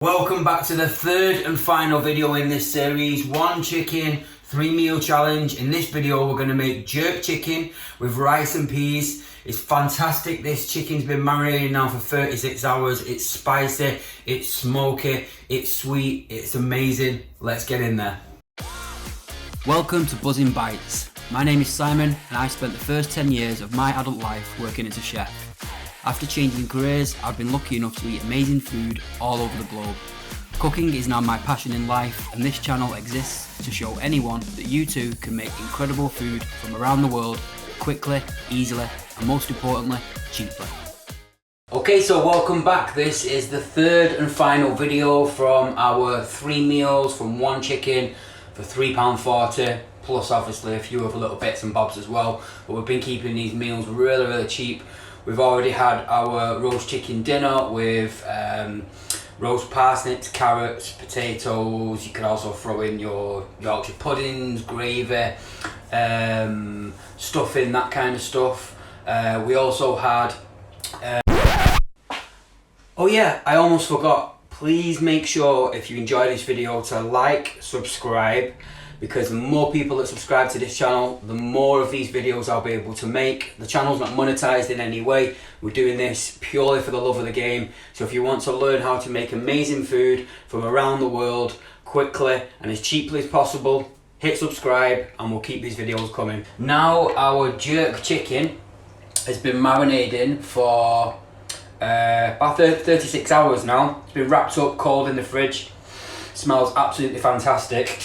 Welcome back to the third and final video in this series, 1 chicken, 3 meal challenge. In this video we're going to make jerk chicken with rice and peas. It's fantastic. This chicken's been marinated now for 36 hours. It's spicy, it's smoky, it's sweet, it's amazing. Let's get in there. Welcome to Buzzing Bites. My name is Simon and I spent the first 10 years of my adult life working as a chef. After changing careers, I've been lucky enough to eat amazing food all over the globe. Cooking is now my passion in life, and this channel exists to show anyone that you too can make incredible food from around the world quickly, easily, and most importantly, cheaply. Okay, so welcome back. This is the third and final video from our 3 meals from 1 chicken for £3.40, plus obviously a few other little bits and bobs as well. But we've been keeping these meals really cheap. We've already had our roast chicken dinner with roast parsnips, carrots, potatoes. You can also throw in your Yorkshire puddings, gravy, stuffing, that kind of stuff. We also had... oh yeah, I almost forgot. Please make sure if you enjoy this video to like, subscribe, because the more people that subscribe to this channel, the more of these videos I'll be able to make. The channel's not monetized in any way. We're doing this purely for the love of the game. So if you want to learn how to make amazing food from around the world quickly and as cheaply as possible, hit subscribe and we'll keep these videos coming. Now our jerk chicken has been marinating for about 36 hours now. It's been wrapped up cold in the fridge. Smells absolutely fantastic.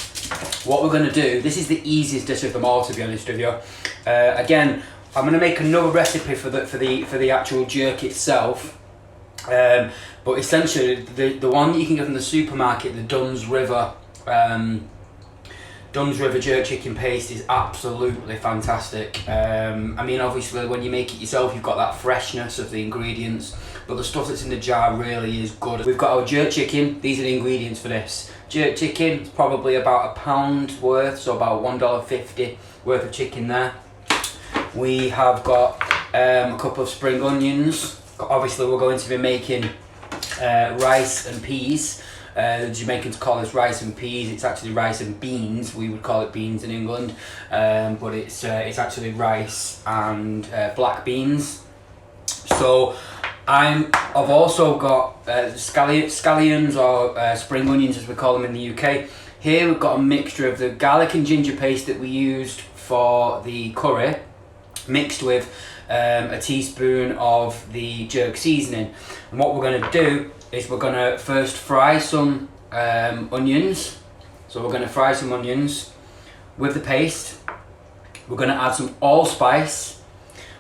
What we're going to do, this is the easiest dish of them all, to be honest with you. Again, I'm going to make another recipe for the actual jerk itself. But essentially, the one that you can get from the supermarket, the Dunn's River jerk chicken paste, is absolutely fantastic. I mean, obviously, when you make it yourself, you've got that freshness of the ingredients, but the stuff that's in the jar really is good. We've got our jerk chicken. These are the ingredients for this. Jerk chicken is probably about £1 worth, so about $1.50 worth of chicken there. We have got a couple of spring onions. Obviously, we're going to be making rice and peas. The Jamaicans call this rice and peas. It's actually rice and beans. We would call it beans in England, but it's actually rice and black beans. So I've also got scallions or spring onions, as we call them in the UK. Here we've got a mixture of the garlic and ginger paste that we used for the curry, mixed with a teaspoon of the jerk seasoning. And what we're going to do is we're going to first fry some onions. So we're going to fry some onions with the paste. We're going to add some allspice.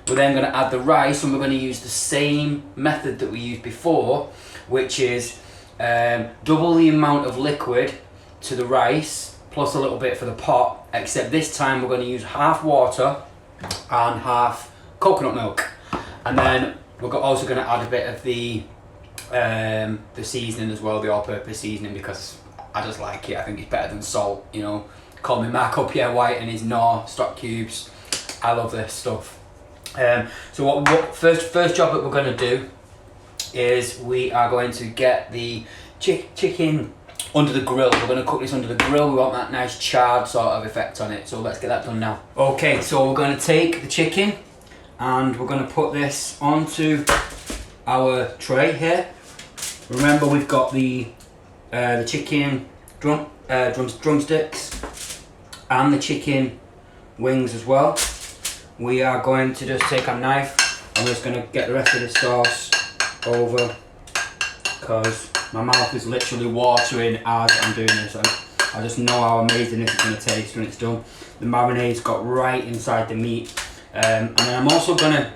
We're then going to add the rice, and we're going to use the same method that we used before, which is double the amount of liquid to the rice, plus a little bit for the pot, except this time we're going to use half water and half coconut milk. And then we're also going to add a bit of the seasoning as well, the all-purpose seasoning, because I just like it. I think it's better than salt, you know. Call me Mark up here, White and his Knorr stock cubes. I love this stuff. So what first job that we're going to do is we are going to get the chicken under the grill. We're going to cook this under the grill. We want that nice charred sort of effect on it. So let's get that done now. Okay, so we're going to take the chicken and we're going to put this onto our tray here. Remember, we've got the chicken drumsticks and the chicken wings as well. We are going to just take a knife and we're just going to get the rest of this sauce over, because my mouth is literally watering as I'm doing this. I just know how amazing this is going to taste when it's done. The marinade's got right inside the meat, and then I'm also going to,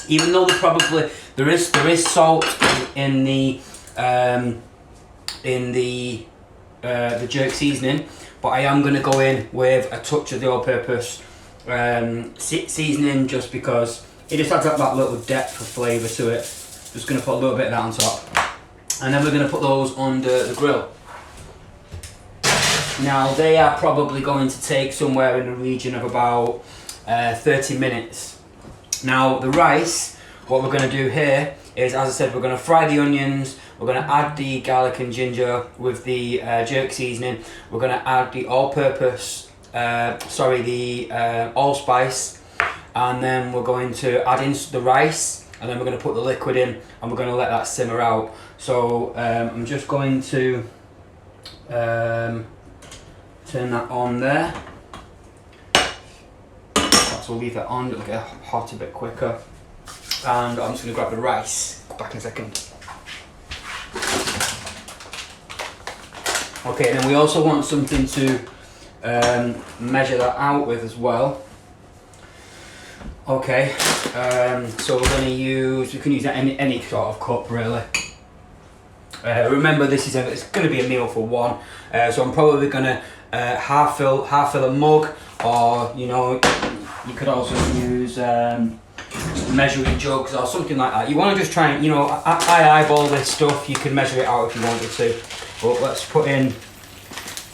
even though there is salt in the jerk seasoning, but I am going to go in with a touch of the all-purpose seasoning, just because it just adds up that little depth of flavour to it. Just going to put a little bit of that on top, and then we're going to put those under the grill. Now they are probably going to take somewhere in the region of about 30 minutes. Now the rice, what we're going to do here is, as I said, we're going to fry the onions, We're going to add the garlic and ginger with the jerk seasoning. We're going to add the allspice, and then we're going to add in the rice, and then we're going to put the liquid in, and we're going to let that simmer out. So I'm just going to turn that on there. So we'll leave that on, it'll get hot a bit quicker. And I'm just going to grab the rice. Back in a second. Okay, and then we also want something to measure that out with as well. Okay, so we're going to use, we can use any sort of cup really. Remember, it's going to be a meal for one, so I'm probably going to half fill a mug, or you could also use measuring jugs or something like that. You want to just try and, I eyeball this stuff. You can measure it out if you wanted to, but let's put in,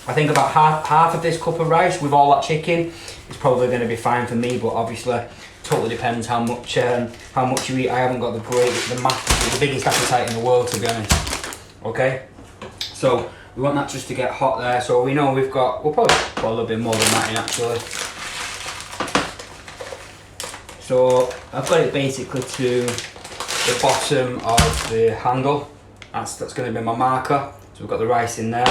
I think about half of this cup of rice with all that chicken is probably going to be fine for me, but obviously totally depends how much you eat. I haven't got the biggest appetite in the world, to be honest. Okay, so we want that just to get hot there. So we know we'll probably put a little bit more than that in actually. So I've got it basically to the bottom of the handle. That's going to be my marker. So we've got the rice in there.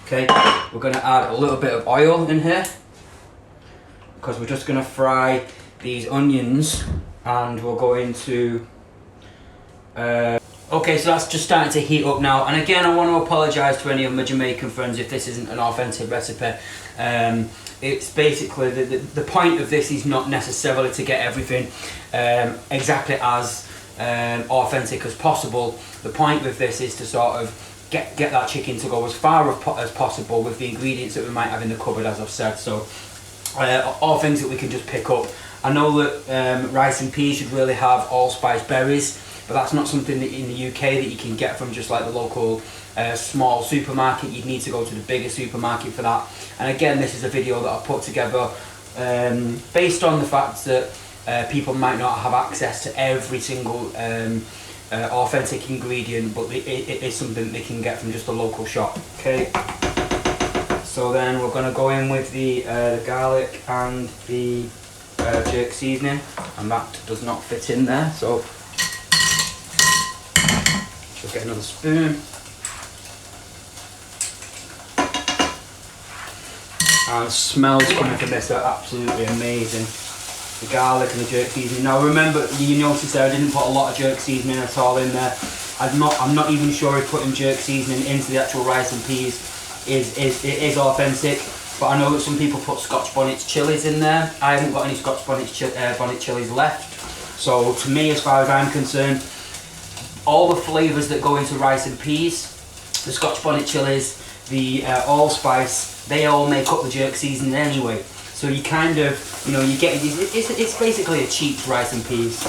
Okay, we're going to add a little bit of oil in here because we're just going to fry these onions, and we're going to okay, so that's just starting to heat up now. And again, I want to apologise to any of my Jamaican friends if this isn't an authentic recipe. It's basically, the point of this is not necessarily to get everything exactly as authentic as possible. The point with this is to sort of get that chicken to go as far as possible with the ingredients that we might have in the cupboard, as I've said. So all things that we can just pick up. I know that rice and peas should really have allspice berries, but that's not something that in the UK that you can get from just like the local small supermarket. You'd need to go to the bigger supermarket for that. And again, this is a video that I put together based on the fact that people might not have access to every single authentic ingredient, but it is something they can get from just a local shop. Okay, so then we're going to go in with the garlic and the jerk seasoning, and that does not fit in there, so just get another spoon. And the smells coming from this are absolutely amazing. The garlic and the jerk seasoning. Now remember, you noticed there I didn't put a lot of jerk seasoning at all in there. I'm not even sure if putting jerk seasoning into the actual rice and peas is authentic. But I know that some people put Scotch bonnet chilies in there. I haven't got any Scotch bonnet chilies left. So to me, as far as I'm concerned, all the flavours that go into rice and peas, the Scotch bonnet chilies, the allspice, they all make up the jerk seasoning anyway. So you kind of, you get, it's basically a cheap rice and peas.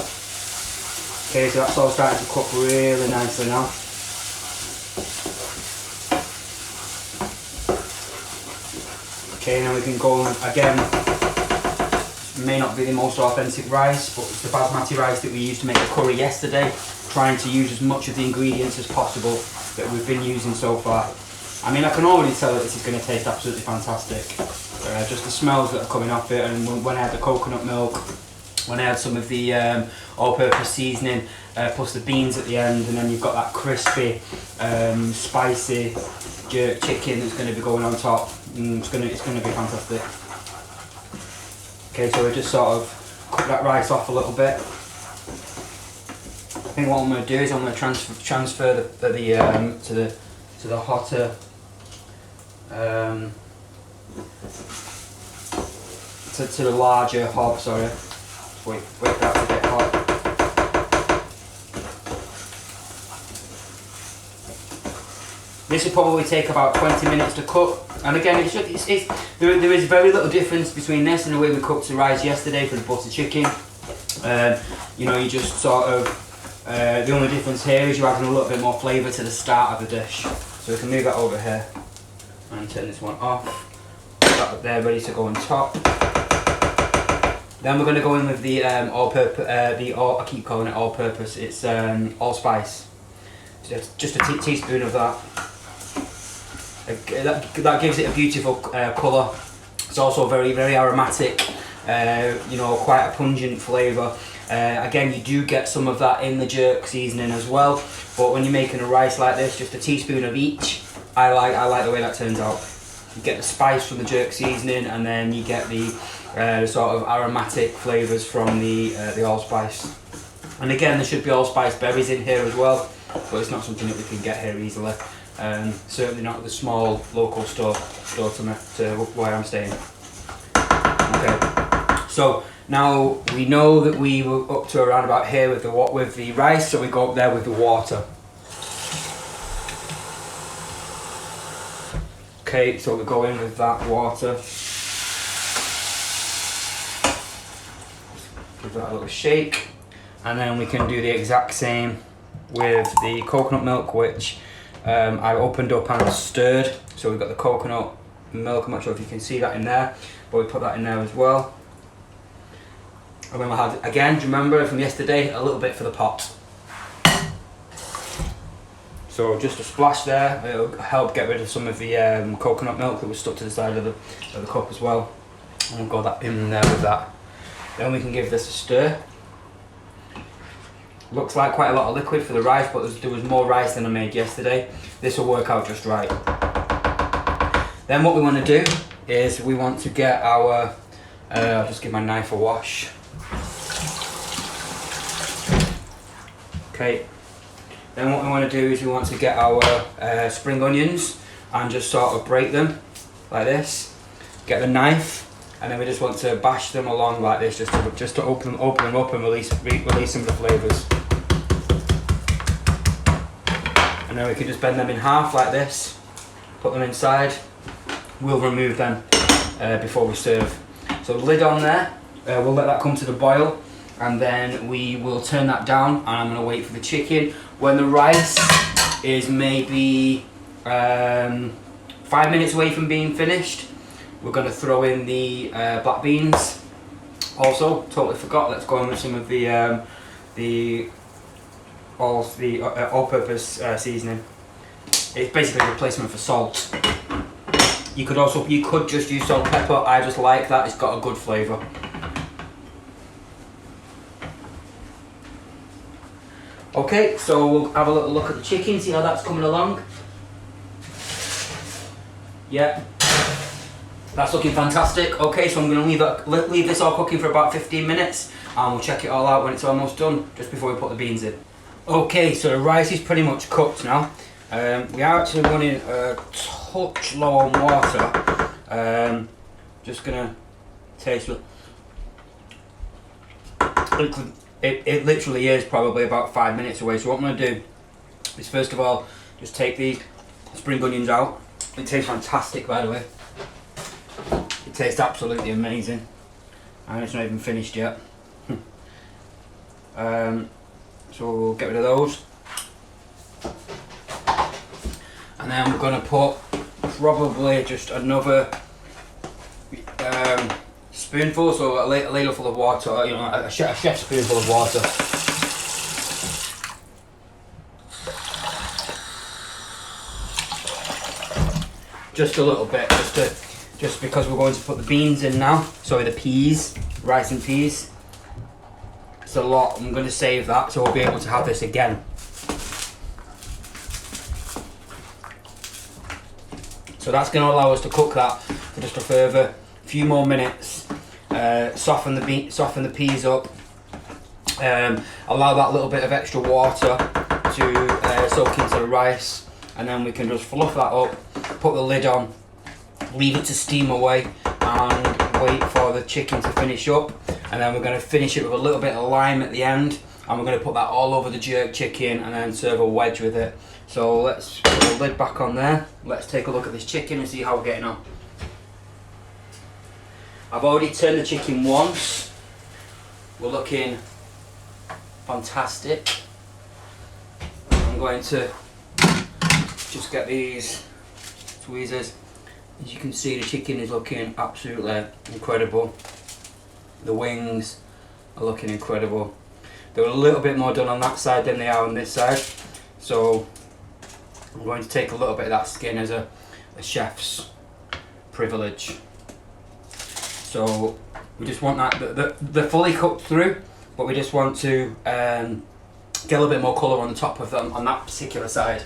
Okay, so that's all starting to cook really nicely now. Okay, now we can go again. May not be the most authentic rice, but it's the basmati rice that we used to make the curry yesterday. Trying to use as much of the ingredients as possible that we've been using so far. I mean, I can already tell that this is going to taste absolutely fantastic. Just the smells that are coming off it, and when I had the coconut milk, when I had some of the all-purpose seasoning, plus the beans at the end, and then you've got that crispy, spicy jerk chicken that's going to be going on top. It's going to be fantastic. Okay, so we just sort of cook that rice off a little bit. I think what I'm going to do is I'm going to transfer to the hotter to the larger hob. Sorry, wait for that to get hot. This will probably take about 20 minutes to cook. And again, there is very little difference between this and the way we cooked the rice yesterday for the butter chicken. You just sort of, the only difference here is you're adding a little bit more flavour to the start of the dish. So we can move that over here and turn this one off. Put that there ready to go on top. Then we're going to go in with the all-purpose, I keep calling it all-purpose, it's allspice. just a teaspoon of that. That gives it a beautiful colour. It's also very, very aromatic, you know, quite a pungent flavour. Again, you do get some of that in the jerk seasoning as well, but when you're making a rice like this, just a teaspoon of each, I like the way that turns out. You get the spice from the jerk seasoning, and then you get the sort of aromatic flavours from the allspice. And again, there should be allspice berries in here as well, but it's not something that we can get here easily. Certainly not at the small local store to where I'm staying. Okay, so now we know that we were up to around about here with the rice, so we go up there with the water. Okay, so we go in with that water. Give that a little shake, and then we can do the exact same with the coconut milk, which I opened up and stirred. So we've got the coconut milk. I'm not sure if you can see that in there, but we put that in there as well. And then we'll have, again, do you remember from yesterday, a little bit for the pot. So just a splash there. It'll help get rid of some of the coconut milk that was stuck to the side of the cup as well. And we'll go that in there with that. Then we can give this a stir. Looks like quite a lot of liquid for the rice, but there was more rice than I made yesterday. This will work out just right. Then what we want to do is we want to get our, I'll just give my knife a wash. Okay. Then what we want to do is we want to get our spring onions and just sort of break them like this. Get the knife, and then we just want to bash them along like this, just to open them up and release some of the flavours. And then we can just bend them in half like this, put them inside. We'll remove them before we serve. So lid on there, we'll let that come to the boil, and then we will turn that down, and I'm going to wait for the chicken. When the rice is maybe 5 minutes away from being finished, we're going to throw in the black beans. Also, totally forgot, let's go in with some of the all-purpose seasoning. It's basically a replacement for salt. You could just use salt and pepper. I just like that, it's got a good flavour. Okay, so we'll have a little look at the chicken, see how that's coming along. Yeah, that's looking fantastic. Okay, so I'm going to leave this all cooking for about 15 minutes, and we'll check it all out when it's almost done, just before we put the beans in. Okay, so the rice is pretty much cooked now. We are actually running a touch low on water. Just going to taste it. It literally is probably about 5 minutes away. So what I'm going to do is, first of all, just take these spring onions out. It tastes fantastic, by the way. It tastes absolutely amazing, and it's not even finished yet. So we'll get rid of those, and then we're going to put probably just another spoonful, so a ladle full of water, you know, a chef's spoonful of water. Just a little bit, just because we're going to put the beans in now. Sorry, the peas, rice and peas. It's a lot. I'm going to save that, so we'll be able to have this again. So that's going to allow us to cook that for just a further few more minutes. Soften the peas up. Allow that little bit of extra water to soak into the rice, and then we can just fluff that up, put the lid on, leave it to steam away, and wait for the chicken to finish up. And then we're going to finish it with a little bit of lime at the end, and we're going to put that all over the jerk chicken and then serve a wedge with it. So let's put the lid back on there. Let's take a look at this chicken and see how we're getting on. I've already turned the chicken once. We're looking fantastic. I'm going to just get these tweezers. As you can see, the chicken is looking absolutely incredible. The wings are looking incredible. They're a little bit more done on that side than they are on this side. So I'm going to take a little bit of that skin as a chef's privilege. So we just want that, they're fully cooked through, but we just want to get a little bit more colour on the top of them on that particular side.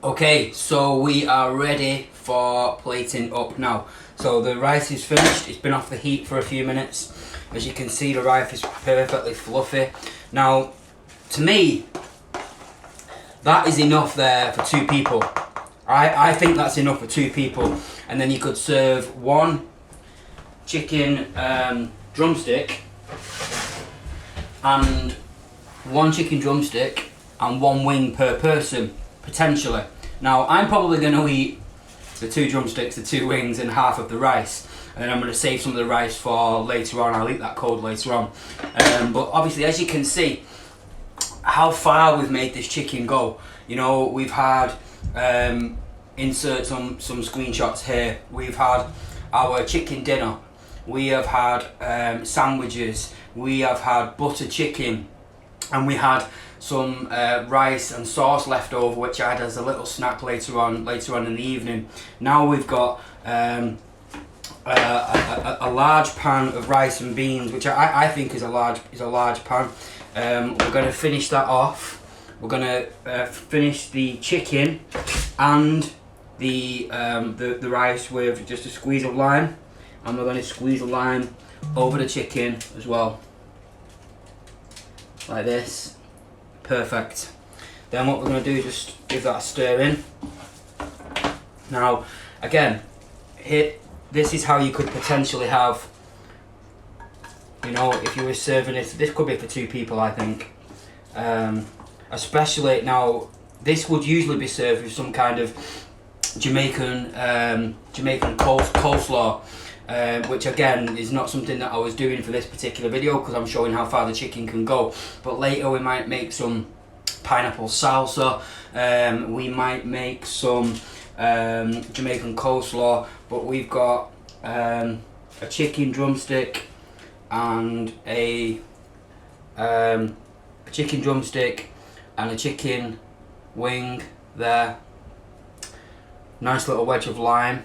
Okay, so we are ready for plating up now. So the rice is finished, it's been off the heat for a few minutes. As you can see, the rice is perfectly fluffy. Now, to me, that is enough there for 2 people. I think that's enough for 2 people. And then you could serve 1 chicken drumstick and 1 chicken drumstick and 1 wing per person, potentially. Now, I'm probably going to eat the 2 drumsticks, the 2 wings and half of the rice. And then I'm going to save some of the rice for later on. I'll eat that cold later on. But obviously, as you can see, how far we've made this chicken go. You know, we've had, insert some screenshots here. We've had our chicken dinner. We have had sandwiches. We have had butter chicken. And we had some rice and sauce left over, which I had as a little snack later on in the evening. Now we've got a large pan of rice and beans, which I think is a large pan. We're going to finish that off. We're going to finish the chicken and the rice with just a squeeze of lime, and we're going to squeeze the lime over the chicken as well, like this. Perfect. Then what we're going to do is just give that a stir in. Now, again, this is how you could potentially have, you know, if you were serving it. This could be for 2 people, I think. Especially now, this would usually be served with some kind of Jamaican coleslaw, which again is not something that I was doing for this particular video because I'm showing how far the chicken can go. But later we might make some pineapple salsa. We might make some Jamaican coleslaw. But we've got a chicken drumstick and a chicken drumstick and a chicken wing there. Nice little wedge of lime.